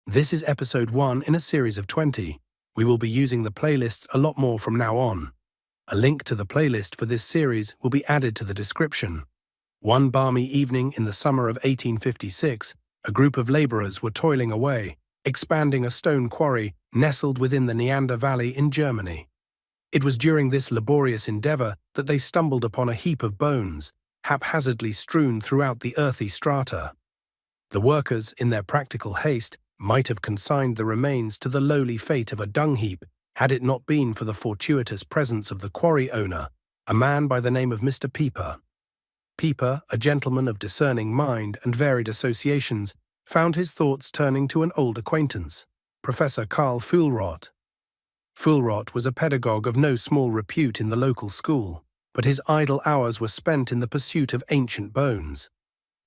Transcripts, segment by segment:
This is episode 1 in a series of 20. We will be using the playlists a lot more from now on. A link to the playlist for this series will be added to the description. One balmy evening in the summer of 1856, a group of laborers were toiling away, expanding a stone quarry nestled within the Neander Valley in Germany. It was during this laborious endeavor that they stumbled upon a heap of bones, haphazardly strewn throughout the earthy strata. The workers, in their practical haste, might have consigned the remains to the lowly fate of a dung heap had it not been for the fortuitous presence of the quarry owner, a man by the name of Mr. Pieper. Pieper, a gentleman of discerning mind and varied associations, found his thoughts turning to an old acquaintance, Professor Karl Fuhlrott. Fuhlrott was a pedagogue of no small repute in the local school, but his idle hours were spent in the pursuit of ancient bones.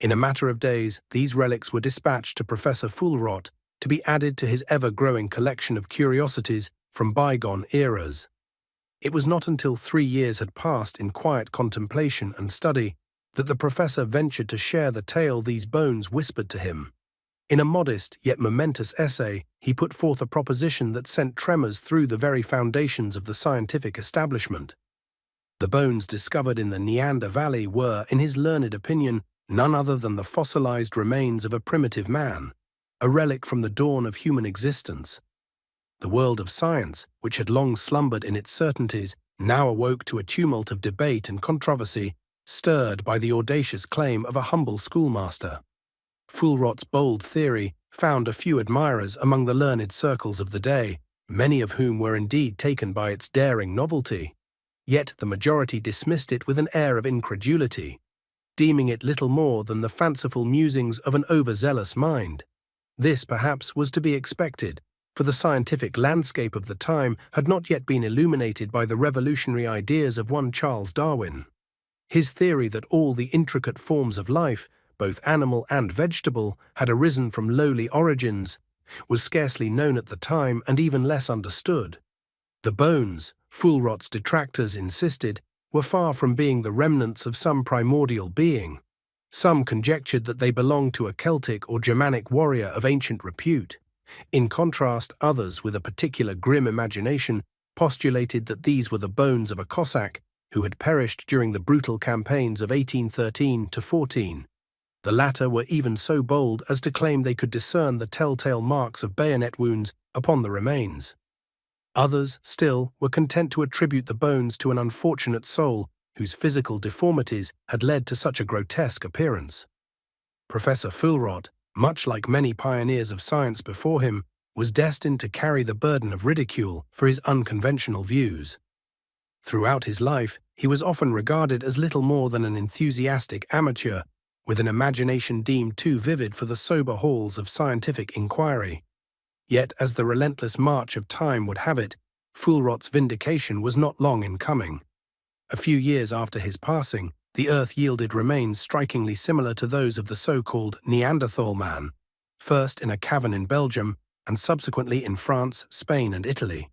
In a matter of days, these relics were dispatched to Professor Fuhlrott to be added to his ever-growing collection of curiosities from bygone eras. It was not until 3 years had passed in quiet contemplation and study that the professor ventured to share the tale these bones whispered to him. In a modest yet momentous essay, he put forth a proposition that sent tremors through the very foundations of the scientific establishment. The bones discovered in the Neander Valley were, in his learned opinion, none other than the fossilized remains of a primitive man, a relic from the dawn of human existence. The world of science, which had long slumbered in its certainties, now awoke to a tumult of debate and controversy, stirred by the audacious claim of a humble schoolmaster. Fuhlrott's bold theory found a few admirers among the learned circles of the day, many of whom were indeed taken by its daring novelty. Yet the majority dismissed it with an air of incredulity, deeming it little more than the fanciful musings of an overzealous mind. This, perhaps, was to be expected, for the scientific landscape of the time had not yet been illuminated by the revolutionary ideas of one Charles Darwin. His theory that all the intricate forms of life, both animal and vegetable, had arisen from lowly origins, was scarcely known at the time and even less understood. The bones, Fuhlrott's detractors insisted, were far from being the remnants of some primordial being. Some conjectured that they belonged to a Celtic or Germanic warrior of ancient repute. In contrast, others, with a particular grim imagination, postulated that these were the bones of a Cossack who had perished during the brutal campaigns of 1813–14. The latter were even so bold as to claim they could discern the telltale marks of bayonet wounds upon the remains. Others, still, were content to attribute the bones to an unfortunate soul whose physical deformities had led to such a grotesque appearance. Professor Fuhlrott, much like many pioneers of science before him, was destined to carry the burden of ridicule for his unconventional views. Throughout his life, he was often regarded as little more than an enthusiastic amateur, with an imagination deemed too vivid for the sober halls of scientific inquiry. Yet, as the relentless march of time would have it, Fuhlrott's vindication was not long in coming. A few years after his passing, the earth yielded remains strikingly similar to those of the so-called Neanderthal man, first in a cavern in Belgium and subsequently in France, Spain, and Italy.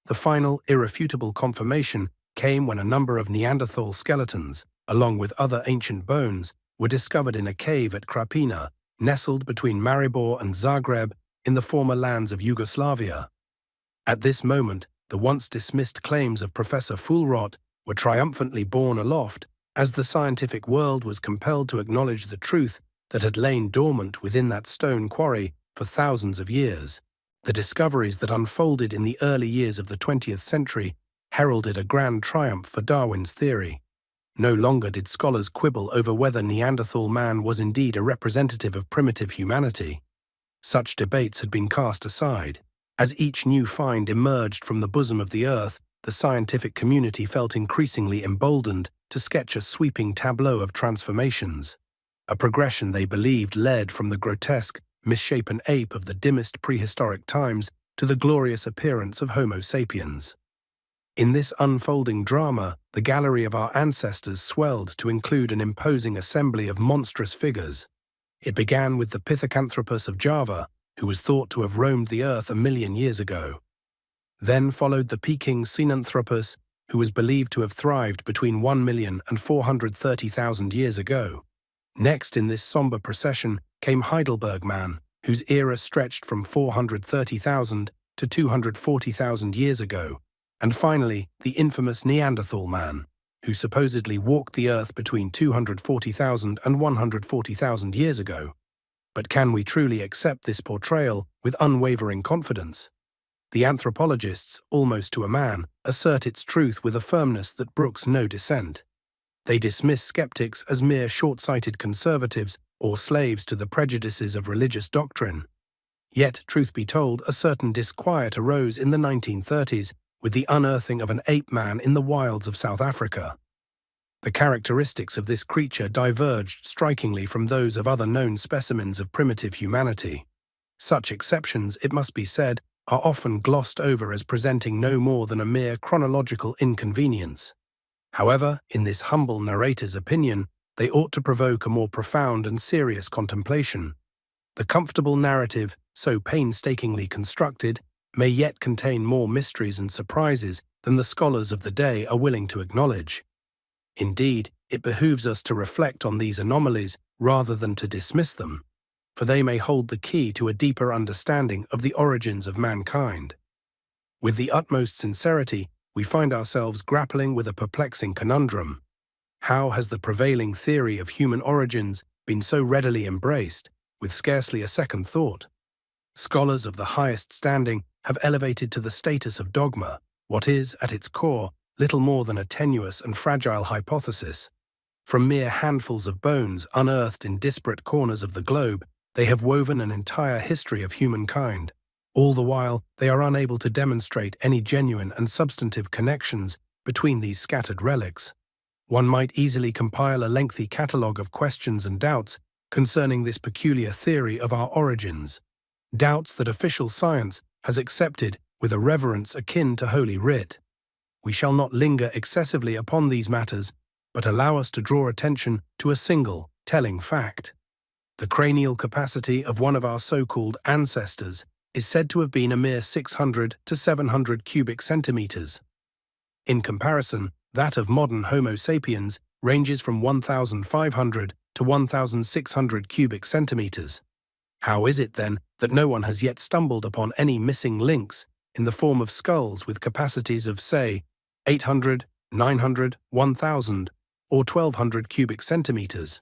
The final, irrefutable confirmation came when a number of Neanderthal skeletons, along with other ancient bones, were discovered in a cave at Krapina, nestled between Maribor and Zagreb in the former lands of Yugoslavia. At this moment, the once dismissed claims of Professor Fuhlrott were triumphantly borne aloft, as the scientific world was compelled to acknowledge the truth that had lain dormant within that stone quarry for thousands of years. The discoveries that unfolded in the early years of the 20th century heralded a grand triumph for Darwin's theory. No longer did scholars quibble over whether Neanderthal man was indeed a representative of primitive humanity. Such debates had been cast aside. As each new find emerged from the bosom of the earth, the scientific community felt increasingly emboldened to sketch a sweeping tableau of transformations, a progression they believed led from the grotesque, misshapen ape of the dimmest prehistoric times to the glorious appearance of Homo sapiens. In this unfolding drama, the gallery of our ancestors swelled to include an imposing assembly of monstrous figures. It began with the Pithecanthropus of Java, who was thought to have roamed the earth 1,000,000 years ago. Then followed the Peking Sinanthropus, who was believed to have thrived between 1,000,000 and 430,000 years ago. Next in this somber procession came Heidelberg man, whose era stretched from 430,000 to 240,000 years ago, and finally the infamous Neanderthal man, who supposedly walked the Earth between 240,000 and 140,000 years ago. But can we truly accept this portrayal with unwavering confidence? The anthropologists, almost to a man, assert its truth with a firmness that brooks no dissent. They dismiss skeptics as mere short-sighted conservatives or slaves to the prejudices of religious doctrine. Yet, truth be told, a certain disquiet arose in the 1930s with the unearthing of an ape man in the wilds of South Africa. The characteristics of this creature diverged strikingly from those of other known specimens of primitive humanity. Such exceptions, it must be said, are often glossed over as presenting no more than a mere chronological inconvenience. However, in this humble narrator's opinion, they ought to provoke a more profound and serious contemplation. The comfortable narrative, so painstakingly constructed, may yet contain more mysteries and surprises than the scholars of the day are willing to acknowledge. Indeed, it behooves us to reflect on these anomalies rather than to dismiss them, for they may hold the key to a deeper understanding of the origins of mankind. With the utmost sincerity, we find ourselves grappling with a perplexing conundrum. How has the prevailing theory of human origins been so readily embraced, with scarcely a second thought? Scholars of the highest standing have elevated to the status of dogma what is, at its core, little more than a tenuous and fragile hypothesis. From mere handfuls of bones unearthed in disparate corners of the globe, they have woven an entire history of humankind. All the while, they are unable to demonstrate any genuine and substantive connections between these scattered relics. One might easily compile a lengthy catalogue of questions and doubts concerning this peculiar theory of our origins, doubts that official science has accepted with a reverence akin to Holy Writ. We shall not linger excessively upon these matters, but allow us to draw attention to a single, telling fact. The cranial capacity of one of our so-called ancestors is said to have been a mere 600 to 700 cubic centimeters. In comparison, that of modern Homo sapiens ranges from 1,500 to 1,600 cubic centimeters. How is it, then, that no one has yet stumbled upon any missing links in the form of skulls with capacities of, say, 800, 900, 1,000, or 1,200 cubic centimeters?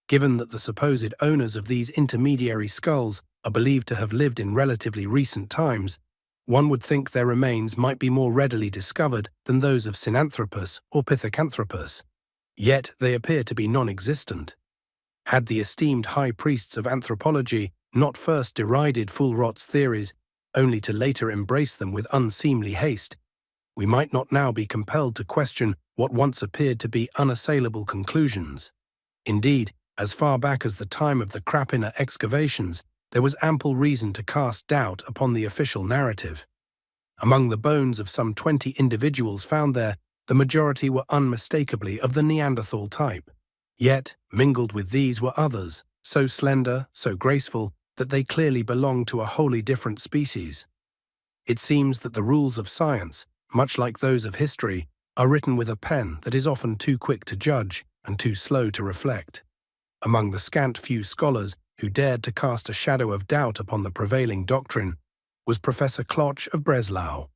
Given that the supposed owners of these intermediary skulls are believed to have lived in relatively recent times, one would think their remains might be more readily discovered than those of Sinanthropus or Pithecanthropus. Yet they appear to be non-existent. Had the esteemed high priests of anthropology not first derided Fulrot's theories, only to later embrace them with unseemly haste, we might not now be compelled to question what once appeared to be unassailable conclusions. Indeed, as far back as the time of the Krapina excavations, there was ample reason to cast doubt upon the official narrative. Among the bones of some 20 individuals found there, the majority were unmistakably of the Neanderthal type. Yet, mingled with these were others, so slender, so graceful, that they clearly belonged to a wholly different species. It seems that the rules of science, much like those of history, are written with a pen that is often too quick to judge and too slow to reflect. Among the scant few scholars who dared to cast a shadow of doubt upon the prevailing doctrine was Professor Kloch of Breslau.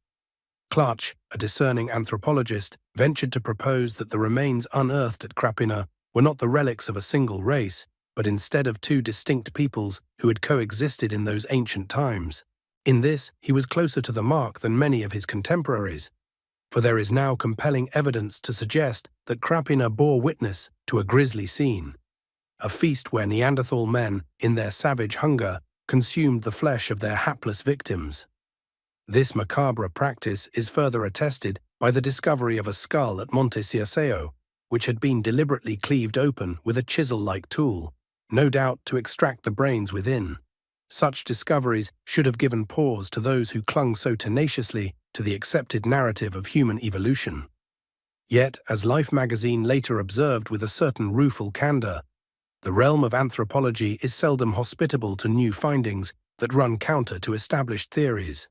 Kloch, a discerning anthropologist, ventured to propose that the remains unearthed at Krapina were not the relics of a single race, but instead of two distinct peoples who had coexisted in those ancient times. In this, he was closer to the mark than many of his contemporaries, for there is now compelling evidence to suggest that Krapina bore witness to a grisly scene, a feast where Neanderthal men, in their savage hunger, consumed the flesh of their hapless victims. This macabre practice is further attested by the discovery of a skull at Monte Circeo, which had been deliberately cleaved open with a chisel-like tool, no doubt to extract the brains within. Such discoveries should have given pause to those who clung so tenaciously to the accepted narrative of human evolution. Yet, as Life magazine later observed with a certain rueful candor, the realm of anthropology is seldom hospitable to new findings that run counter to established theories.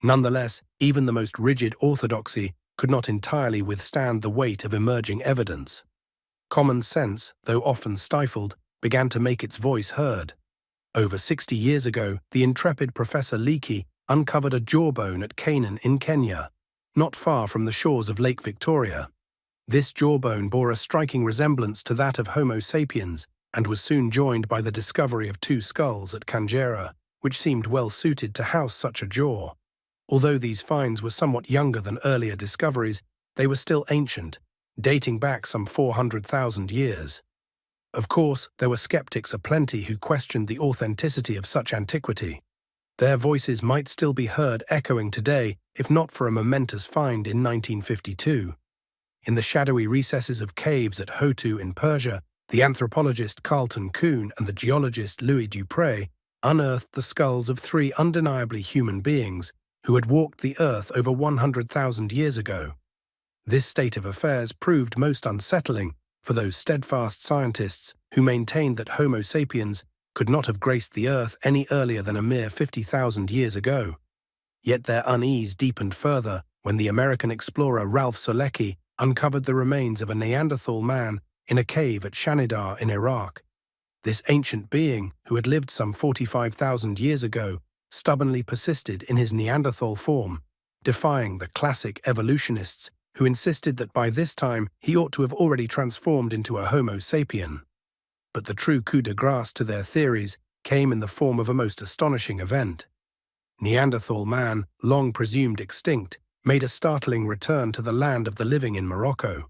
Nonetheless, even the most rigid orthodoxy could not entirely withstand the weight of emerging evidence. Common sense, though often stifled, began to make its voice heard. Over 60 years ago, the intrepid Professor Leakey uncovered a jawbone at Canaan in Kenya, not far from the shores of Lake Victoria. This jawbone bore a striking resemblance to that of Homo sapiens and was soon joined by the discovery of two skulls at Kangera, which seemed well suited to house such a jaw. Although these finds were somewhat younger than earlier discoveries, they were still ancient, dating back some 400,000 years. Of course, there were skeptics aplenty who questioned the authenticity of such antiquity. Their voices might still be heard echoing today, if not for a momentous find in 1952. In the shadowy recesses of caves at Hotu in Persia, the anthropologist Carlton Kuhn and the geologist Louis Dupré unearthed the skulls of three undeniably human beings who had walked the earth over 100,000 years ago. This state of affairs proved most unsettling for those steadfast scientists who maintained that Homo sapiens could not have graced the earth any earlier than a mere 50,000 years ago. Yet their unease deepened further when the American explorer Ralph Solecki uncovered the remains of a Neanderthal man in a cave at Shanidar in Iraq. This ancient being, who had lived some 45,000 years ago, stubbornly persisted in his Neanderthal form, defying the classic evolutionists who insisted that by this time he ought to have already transformed into a Homo sapien. But the true coup de grace to their theories came in the form of a most astonishing event. Neanderthal man, long presumed extinct, made a startling return to the land of the living in Morocco.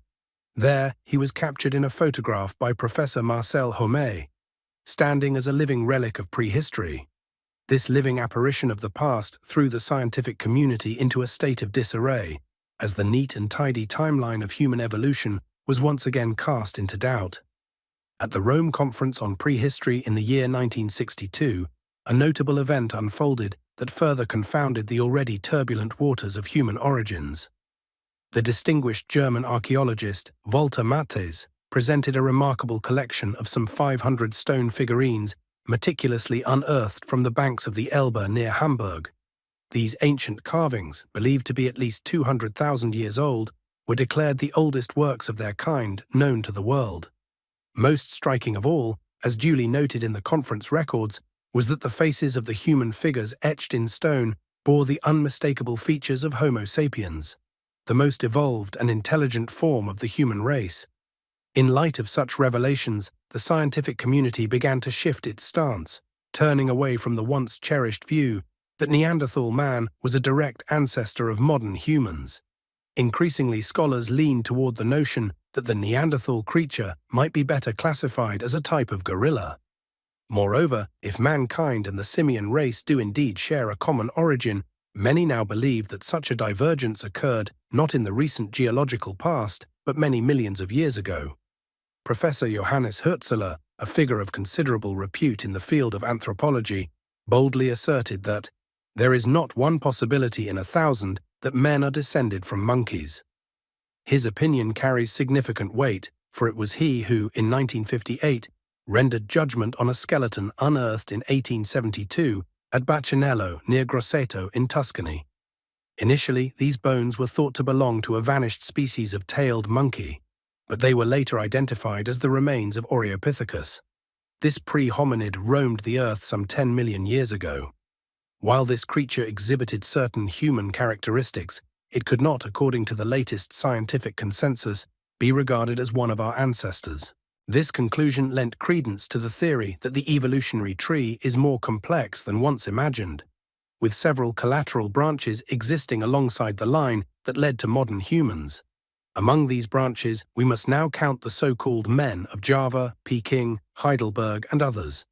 There, he was captured in a photograph by Professor Marcel Homais, standing as a living relic of prehistory. This living apparition of the past threw the scientific community into a state of disarray, as the neat and tidy timeline of human evolution was once again cast into doubt. At the Rome Conference on Prehistory in the year 1962, a notable event unfolded that further confounded the already turbulent waters of human origins. The distinguished German archaeologist Walter Matthes presented a remarkable collection of some 500 stone figurines meticulously unearthed from the banks of the Elbe near Hamburg. These ancient carvings, believed to be at least 200,000 years old, were declared the oldest works of their kind known to the world. Most striking of all, as duly noted in the conference records, was that the faces of the human figures etched in stone bore the unmistakable features of Homo sapiens, the most evolved and intelligent form of the human race. In light of such revelations, the scientific community began to shift its stance, turning away from the once cherished view that Neanderthal man was a direct ancestor of modern humans. Increasingly, scholars leaned toward the notion that the Neanderthal creature might be better classified as a type of gorilla. Moreover, if mankind and the simian race do indeed share a common origin, many now believe that such a divergence occurred not in the recent geological past, but many millions of years ago. Professor Johannes Hürzeler, a figure of considerable repute in the field of anthropology, boldly asserted that there is not one possibility in 1,000 that men are descended from monkeys. His opinion carries significant weight, for it was he who, in 1958, rendered judgment on a skeleton unearthed in 1872 at Bacinello near Grosseto in Tuscany. Initially, these bones were thought to belong to a vanished species of tailed monkey, but they were later identified as the remains of Oreopithecus. This pre-hominid roamed the earth some 10 million years ago. While this creature exhibited certain human characteristics, it could not, according to the latest scientific consensus, be regarded as one of our ancestors. This conclusion lent credence to the theory that the evolutionary tree is more complex than once imagined, with several collateral branches existing alongside the line that led to modern humans. Among these branches, we must now count the so-called men of Java, Peking, Heidelberg, and others.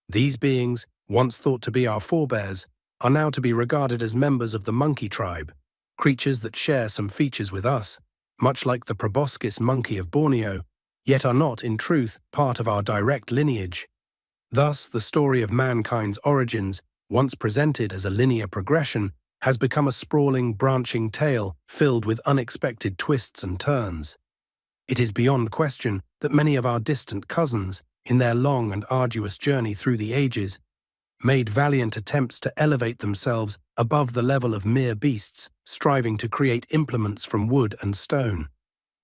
These beings, once thought to be our forebears, are now to be regarded as members of the monkey tribe, creatures that share some features with us, much like the proboscis monkey of Borneo, yet are not, in truth, part of our direct lineage. Thus, the story of mankind's origins, once presented as a linear progression, has become a sprawling, branching tale filled with unexpected twists and turns. It is beyond question that many of our distant cousins, in their long and arduous journey through the ages, made valiant attempts to elevate themselves above the level of mere beasts, striving to create implements from wood and stone.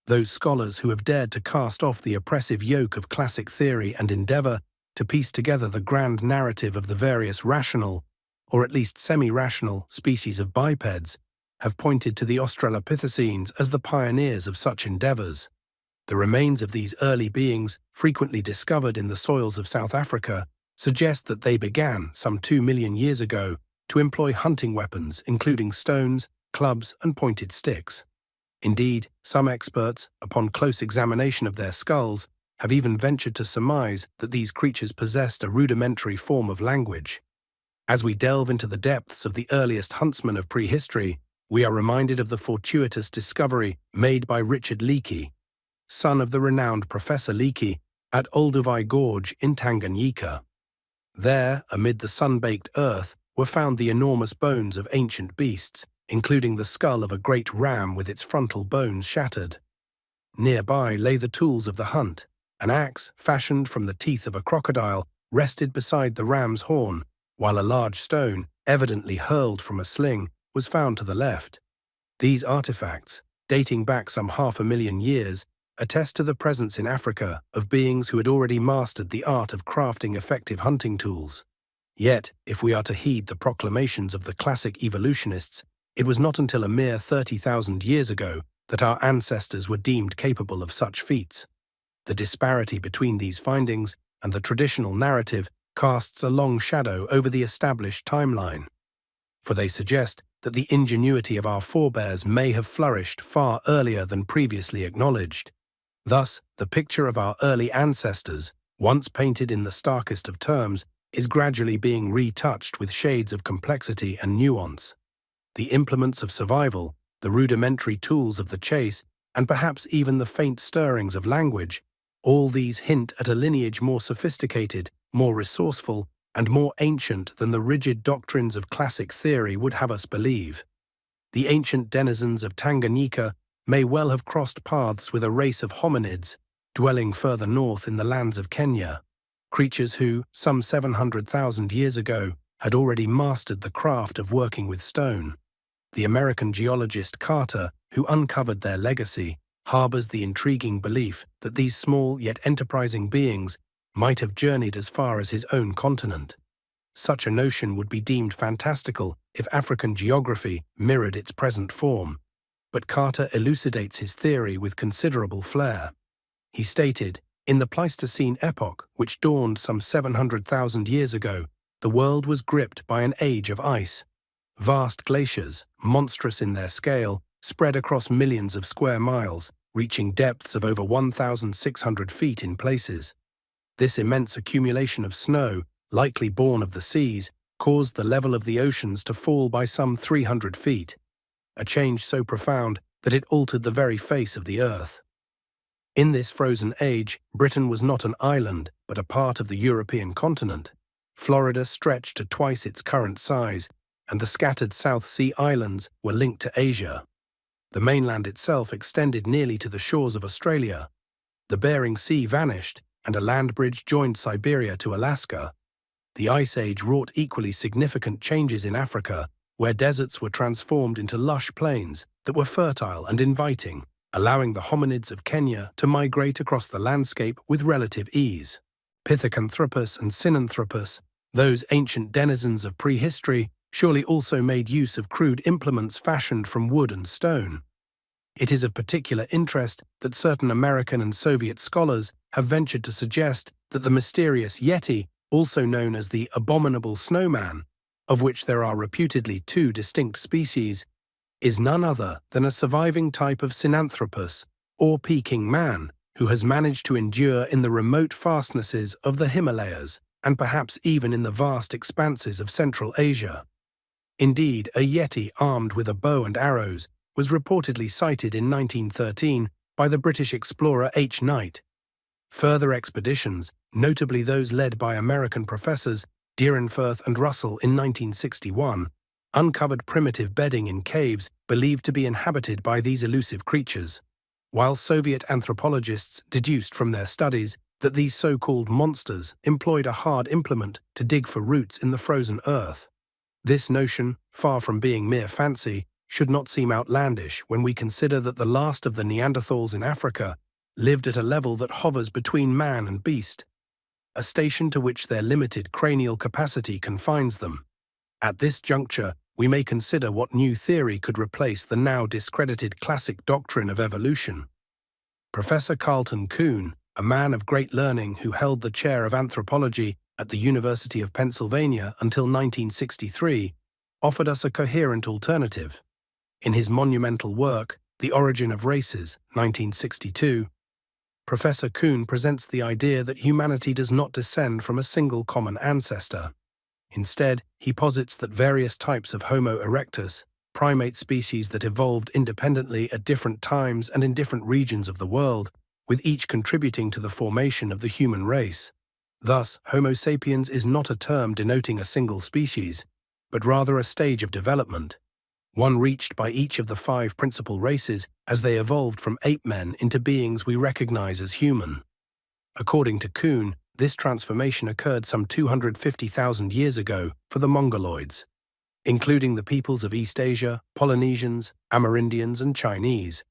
Those scholars who have dared to cast off the oppressive yoke of classic theory and endeavor to piece together the grand narrative of the various rational, or at least semi-rational, species of bipeds, have pointed to the Australopithecines as the pioneers of such endeavors. The remains of these early beings, frequently discovered in the soils of South Africa, suggest that they began, some 2 million years ago, to employ hunting weapons, including stones, clubs, and pointed sticks. Indeed, some experts, upon close examination of their skulls, have even ventured to surmise that these creatures possessed a rudimentary form of language. As we delve into the depths of the earliest huntsmen of prehistory, we are reminded of the fortuitous discovery made by Richard Leakey, son of the renowned Professor Leakey, at Olduvai Gorge in Tanganyika. There, amid the sun-baked earth, were found the enormous bones of ancient beasts, including the skull of a great ram with its frontal bones shattered. Nearby lay the tools of the hunt. An axe, fashioned from the teeth of a crocodile, rested beside the ram's horn, while a large stone, evidently hurled from a sling, was found to the left. These artifacts, dating back some 500,000 years, attest to the presence in Africa of beings who had already mastered the art of crafting effective hunting tools. Yet, if we are to heed the proclamations of the classic evolutionists, it was not until a mere 30,000 years ago that our ancestors were deemed capable of such feats. The disparity between these findings and the traditional narrative casts a long shadow over the established timeline, for they suggest that the ingenuity of our forebears may have flourished far earlier than previously acknowledged. Thus, the picture of our early ancestors, once painted in the starkest of terms, is gradually being retouched with shades of complexity and nuance. The implements of survival, the rudimentary tools of the chase, and perhaps even the faint stirrings of language, all these hint at a lineage more sophisticated, more resourceful, and more ancient than the rigid doctrines of classic theory would have us believe. The ancient denizens of Tanganyika may well have crossed paths with a race of hominids dwelling further north in the lands of Kenya, creatures who, some 700,000 years ago, had already mastered the craft of working with stone. The American geologist Carter, who uncovered their legacy, harbors the intriguing belief that these small yet enterprising beings might have journeyed as far as his own continent. Such a notion would be deemed fantastical if African geography mirrored its present form, but Carter elucidates his theory with considerable flair. He stated, "In the Pleistocene epoch, which dawned some 700,000 years ago, the world was gripped by an age of ice. Vast glaciers, monstrous in their scale, spread across millions of square miles, reaching depths of over 1,600 feet in places. This immense accumulation of snow, likely born of the seas, caused the level of the oceans to fall by some 300 feet, a change so profound that it altered the very face of the earth. In this frozen age, Britain was not an island, but a part of the European continent. Florida stretched to twice its current size, and the scattered South Sea islands were linked to Asia. The mainland itself extended nearly to the shores of Australia. The Bering Sea vanished, and a land bridge joined Siberia to Alaska. The Ice Age wrought equally significant changes in Africa, where deserts were transformed into lush plains that were fertile and inviting, allowing the hominids of Kenya to migrate across the landscape with relative ease. Pithecanthropus and Sinanthropus, those ancient denizens of prehistory, surely also made use of crude implements fashioned from wood and stone. It is of particular interest that certain American and Soviet scholars have ventured to suggest that the mysterious yeti, also known as the abominable snowman, of which there are reputedly 2 distinct species, is none other than a surviving type of Sinanthropus, or Peking man, who has managed to endure in the remote fastnesses of the Himalayas, and perhaps even in the vast expanses of Central Asia. Indeed, a yeti armed with a bow and arrows was reportedly sighted in 1913 by the British explorer H. Knight. Further expeditions, notably those led by American professors Dierenfurth and Russell in 1961, uncovered primitive bedding in caves believed to be inhabited by these elusive creatures, while Soviet anthropologists deduced from their studies that these so-called monsters employed a hard implement to dig for roots in the frozen earth. This notion, far from being mere fancy, should not seem outlandish when we consider that the last of the Neanderthals in Africa lived at a level that hovers between man and beast. a station to which their limited cranial capacity confines them. At this juncture, we may consider what new theory could replace the now discredited classic doctrine of evolution. Professor Carlton Kuhn, a man of great learning who held the chair of anthropology at the University of Pennsylvania until 1963, offered us a coherent alternative. In his monumental work, The Origin of Races, 1962, Professor Kuhn presents the idea that humanity does not descend from a single common ancestor. Instead, he posits that various types of Homo erectus, primate species that evolved independently at different times and in different regions of the world, with each contributing to the formation of the human race. Thus, Homo sapiens is not a term denoting a single species, but rather a stage of development, one reached by each of the 5 principal races as they evolved from ape men into beings we recognize as human. According to Kuhn, this transformation occurred some 250,000 years ago for the Mongoloids, including the peoples of East Asia, Polynesians, Amerindians, and Chinese,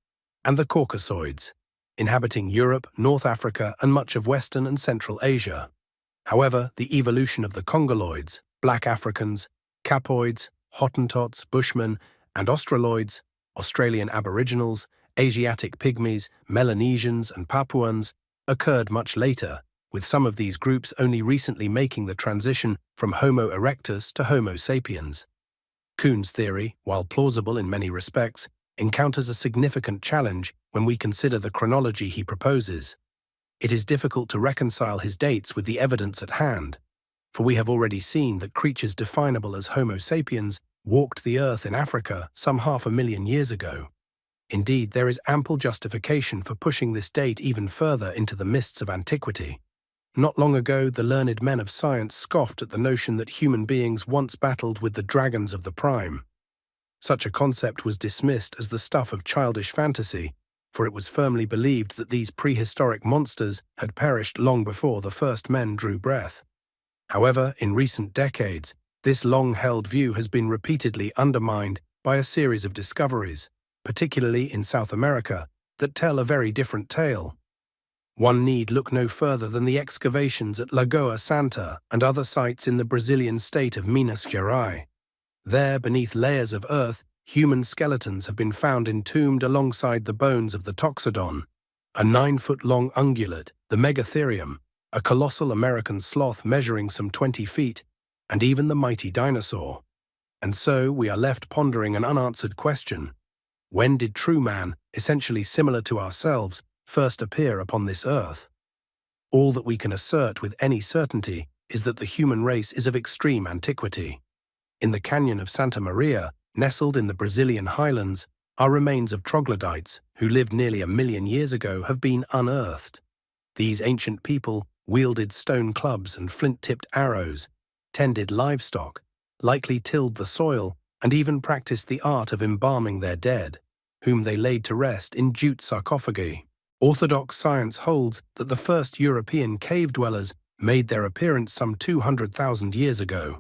and the Caucasoids, inhabiting Europe, North Africa, and much of Western and Central Asia. However, the evolution of the Congoloids, Black Africans, Capoids, Hottentots, Bushmen, and Australoids, Australian Aboriginals, Asiatic Pygmies, Melanesians, and Papuans, occurred much later, with some of these groups only recently making the transition from Homo erectus to Homo sapiens. Kuhn's theory, while plausible in many respects, encounters a significant challenge when we consider the chronology he proposes. It is difficult to reconcile his dates with the evidence at hand, for we have already seen that creatures definable as Homo sapiens walked the earth in Africa some 500,000 years ago. Indeed, there is ample justification for pushing this date even further into the mists of antiquity. Not long ago, the learned men of science scoffed at the notion that human beings once battled with the dragons of the prime. Such a concept was dismissed as the stuff of childish fantasy, for it was firmly believed that these prehistoric monsters had perished long before the first men drew breath. However, in recent decades, this long-held view has been repeatedly undermined by a series of discoveries, particularly in South America, that tell a very different tale. One need look no further than the excavations at Lagoa Santa and other sites in the Brazilian state of Minas Gerais. There, beneath layers of earth, human skeletons have been found entombed alongside the bones of the Toxodon, a 9-foot-long ungulate, the Megatherium, a colossal American sloth measuring some 20 feet, and even the mighty dinosaur. And so we are left pondering an unanswered question. When did true man, essentially similar to ourselves, first appear upon this earth? All that we can assert with any certainty is that the human race is of extreme antiquity. In the canyon of Santa Maria, nestled in the Brazilian highlands, our remains of troglodytes, who lived nearly 1,000,000 years ago, have been unearthed. These ancient people wielded stone clubs and flint-tipped arrows, tended livestock, likely tilled the soil, and even practiced the art of embalming their dead, whom they laid to rest in jute sarcophagi. Orthodox science holds that the first European cave dwellers made their appearance some 200,000 years ago.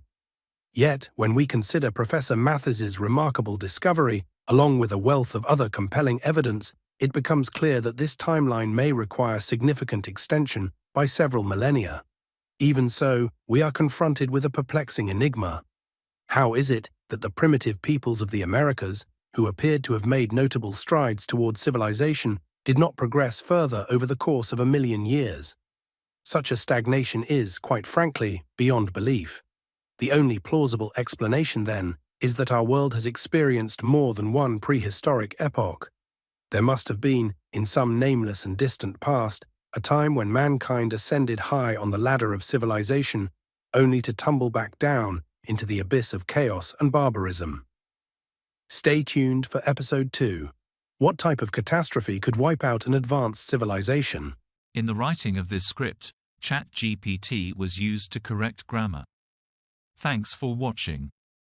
Yet, when we consider Professor Matthes's remarkable discovery, along with a wealth of other compelling evidence, it becomes clear that this timeline may require significant extension by several millennia. Even so, we are confronted with a perplexing enigma. How is it that the primitive peoples of the Americas, who appeared to have made notable strides toward civilization, did not progress further over the course of 1,000,000 years? Such a stagnation is, quite frankly, beyond belief. The only plausible explanation, then, is that our world has experienced more than one prehistoric epoch. There must have been, in some nameless and distant past, a time when mankind ascended high on the ladder of civilization, only to tumble back down into the abyss of chaos and barbarism. Stay tuned for Episode 2. What type of catastrophe could wipe out an advanced civilization? In the writing of this script, ChatGPT was used to correct grammar. Thanks for watching.